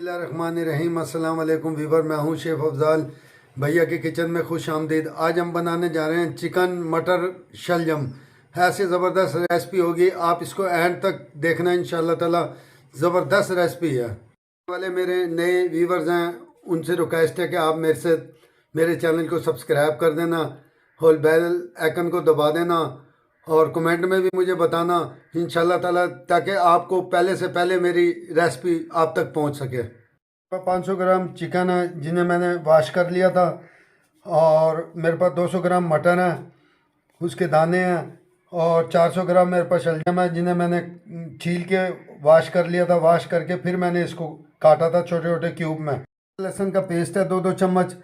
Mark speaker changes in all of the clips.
Speaker 1: बिस्मिल्लाहिर्रहमानिर्रहीम। अस्सलाम वालेकुम वीवर, मैं हूं शेफ़ अफजाल भैया के किचन में खुश आमदीद। आज हम बनाने जा रहे हैं चिकन मटर शलजम। ऐसी ज़बरदस्त रेसिपी होगी, आप इसको एंड तक देखना इंशाल्लाह ताला। ज़बरदस्त रेसिपी है। वाले मेरे नए वीवर्स हैं, उनसे रिक्वेस्ट है कि आप मेरे चैनल को सब्सक्राइब कर देना और बेल आइकन को दबा देना और कमेंट में भी मुझे बताना इंशाल्लाह ताला, ताकि आपको पहले से पहले मेरी रेसिपी आप तक पहुंच सके। 500 ग्राम चिकन है जिन्हें मैंने वॉश कर लिया था, और मेरे पास 200 ग्राम मटन है, उसके दाने हैं, और 400 ग्राम मेरे पास शलजम है जिन्हें मैंने छील के वॉश कर लिया था। वॉश करके फिर मैंने इसको काटा था छोटे छोटे क्यूब में। लहसुन का पेस्ट है 2-2 चम्मच,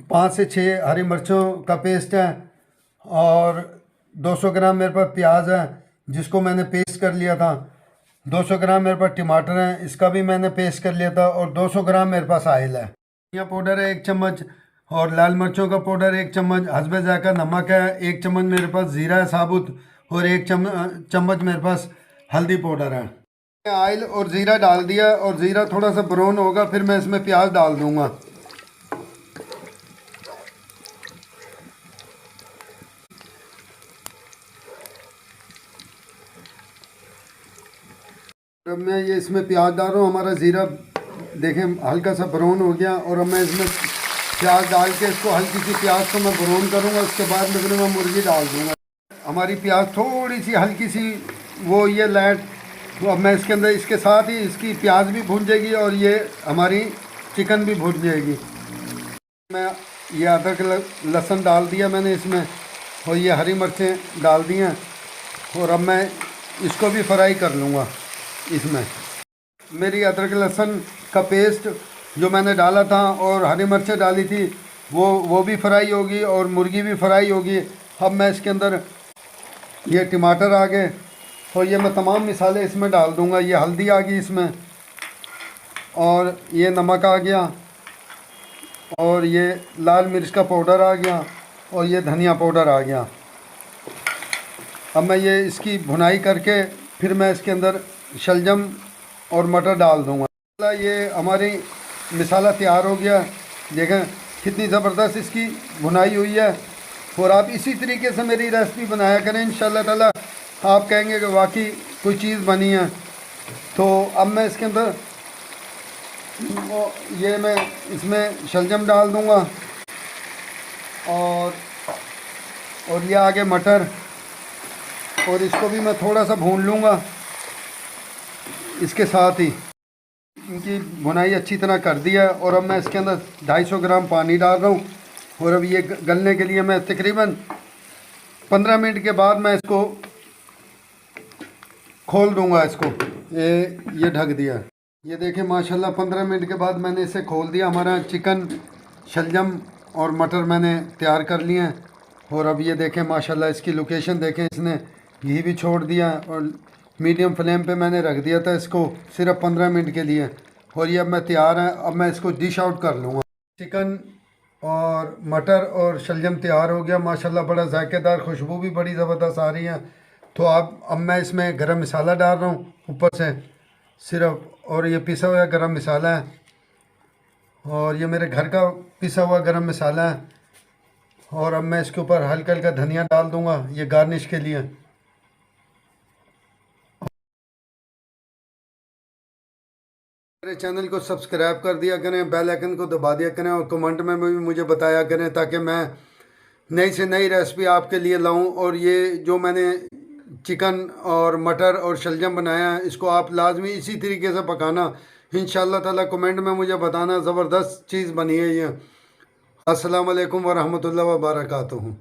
Speaker 1: 5 से 6 हरी मिर्चों का पेस्ट है, और 200 ग्राम मेरे पास प्याज है जिसको मैंने पेस्ट कर लिया था। 200 ग्राम मेरे पास टमाटर है, इसका भी मैंने पेस्ट कर लिया था, और 200 ग्राम मेरे पास ऑयल है। धनिया पाउडर है 1 चम्मच, और लाल मिर्चों का पाउडर 1 चम्मच, हस्बे जायका नमक है 1 चम्मच मेरे पास, ज़ीरा है साबुत, और 1 चम्मच मेरे पास हल्दी पाउडर है। ऑयल और ज़ीरा डाल दिया, और ज़ीरा थोड़ा सा ब्राउन होगा फिर मैं इसमें प्याज डाल दूँगा। अब मैं ये इसमें प्याज डाल रहा हूँ। हमारा ज़ीरा देखें हल्का सा ब्राउन हो गया, और अब मैं इसमें प्याज डाल के इसको हल्की सी प्याज को मैं ब्राउन करूँगा। उसके बाद में मैं मुर्गी डाल दूँगा। हमारी प्याज थोड़ी सी हल्की सी वो ये लाइट, तो अब मैं इसके अंदर इसके साथ ही इसकी प्याज भी भून जाएगी और ये हमारी चिकन भी भून जाएगी। मैं ये अदरक लहसुन डाल दिया मैंने इसमें, और ये हरी मिर्चें डाल दी हैं, और अब मैं इसको भी फ्राई कर लूँगा। इसमें मेरी अदरक लहसुन का पेस्ट जो मैंने डाला था और हरी मिर्चें डाली थी वो भी फ्राई होगी, और मुर्गी भी फ्राई होगी। अब मैं इसके अंदर ये टमाटर आ गए, और ये मैं तमाम मसाले इसमें डाल दूंगा। ये हल्दी आ गई इसमें, और ये नमक आ गया, और ये लाल मिर्च का पाउडर आ गया, और ये धनिया पाउडर आ गया। अब मैं ये इसकी भुनाई करके फिर मैं इसके अंदर शलजम और मटर डाल दूंगा। ये हमारी मसाला तैयार हो गया। देखें कितनी ज़बरदस्त इसकी भुनाई हुई है, और आप इसी तरीके से मेरी रेसिपी बनाया करें, इंशाल्लाह ताला आप कहेंगे कि वाकई कोई चीज़ बनी है। तो अब मैं इसके अंदर ये मैं इसमें शलजम डाल दूंगा, और ये आगे मटर, और इसको भी मैं थोड़ा सा भून लूँगा। इसके साथ ही इनकी भुनाई अच्छी तरह कर दिया, और अब मैं इसके अंदर 250 ग्राम पानी डाल रहा हूँ, और अब ये गलने के लिए मैं तकरीबन 15 मिनट के बाद मैं इसको खोल दूँगा। इसको ये ढक दिया। ये देखें माशाल्लाह 15 मिनट के बाद मैंने इसे खोल दिया। हमारा चिकन शलजम और मटर मैंने तैयार कर लिए हैं, और अब ये देखें माशाल्लाह इसकी लोकेशन देखें, इसने घी भी छोड़ दिया, और मीडियम फ्लेम पे मैंने रख दिया था इसको सिर्फ 15 मिनट के लिए, और ये अब मैं तैयार है। अब मैं इसको डिश आउट कर लूँगा। चिकन और मटर और शलजम तैयार हो गया माशाल्लाह, बड़ा जायकेदार, खुशबू भी बड़ी ज़बरदस्त आ रही है। तो अब मैं इसमें गरम मसाला डाल रहा हूँ ऊपर से सिर्फ, और ये पिसा हुआ गरम मसाला है, और ये मेरे घर का पिसा हुआ गरम मसाला है। और अब मैं इसके ऊपर हल्का हल्का धनिया डाल दूँगा ये गार्निश के लिए। मेरे चैनल को सब्सक्राइब कर दिया करें, बेल आइकन को दबा दिया करें, और कमेंट में भी मुझे बताया करें, ताकि मैं नई से नई रेसिपी आपके लिए लाऊं। और ये जो मैंने चिकन और मटर और शलजम बनाया है, इसको आप लाजमी इसी तरीके से पकाना इंशाल्लाह ताला। कमेंट में मुझे बताना ज़बरदस्त चीज़ बनी है ये। अस्सलाम वालेकुम व रहमतुल्लाहि व बरकातुहू।